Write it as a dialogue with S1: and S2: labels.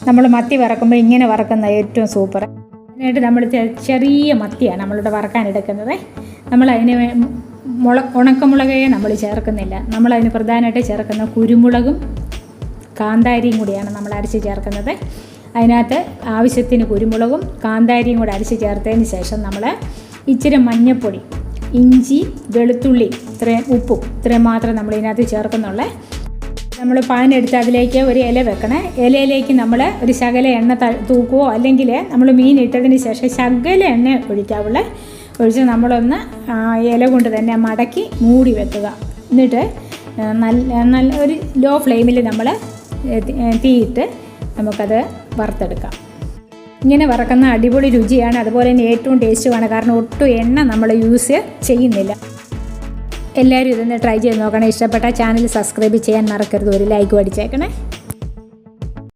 S1: നമ്മൾ മത്തി വറക്കുമ്പോൾ ഇങ്ങനെ വറക്കുന്ന ഏറ്റവും സൂപ്പർ. അതിനായിട്ട് നമ്മൾ ചെറിയ മത്തിയാണ് നമ്മളിവിടെ വറക്കാനെടുക്കുന്നത്. നമ്മളതിന് ഉണക്കമുളകേ നമ്മൾ ചേർക്കുന്നില്ല. നമ്മളതിന് പ്രധാനമായിട്ട് ചേർക്കുന്ന കുരുമുളകും കാന്താരിയും കൂടിയാണ് നമ്മൾ അരച്ച് ചേർക്കുന്നത്. അതിനകത്ത് ആവശ്യത്തിന് കുരുമുളകും കാന്താരിയും കൂടെ അരച്ച് ചേർത്തതിന് ശേഷം നമ്മൾ ഇച്ചിരി മഞ്ഞൾപ്പൊടി, ഇഞ്ചി, വെളുത്തുള്ളി, ഇത്രയും ഉപ്പും ഇത്രയും മാത്രം നമ്മൾ ഇതിനകത്ത് ചേർക്കുന്നുള്ളേ. നമ്മൾ പാനെടുത്ത് അതിലേക്ക് ഒരു ഇല വെക്കണേ. ഇലയിലേക്ക് നമ്മൾ ഒരു ശകല എണ്ണ തൂക്കുകയോ അല്ലെങ്കിൽ നമ്മൾ മീൻ ഇട്ടതിന് ശേഷം ശകല എണ്ണ ഒഴിക്കാവുള്ളേ. ഒഴിച്ച് നമ്മളൊന്ന് ഇല കൊണ്ട് തന്നെ മടക്കി മൂടി വെക്കുക. എന്നിട്ട് നല്ല ഒരു ലോ ഫ്ലെയിമിൽ നമ്മൾ തീയിട്ട് നമുക്കത് വറുത്തെടുക്കാം. ഇങ്ങനെ വറക്കുന്ന അടിപൊളി രുചിയാണ്, അതുപോലെ തന്നെ ഏറ്റവും ടേസ്റ്റുമാണ്. കാരണം ഒട്ടും എണ്ണ നമ്മൾ യൂസ് ചെയ്യുന്നില്ല. എല്ലാവരും ഇതൊന്ന് ട്രൈ ചെയ്ത് നോക്കണം. ഇഷ്ടപ്പെട്ട ചാനൽ സബ്സ്ക്രൈബ് ചെയ്യാൻ മറക്കരുത്. ഒരു ലൈക്ക് അടിച്ചേക്കണേ.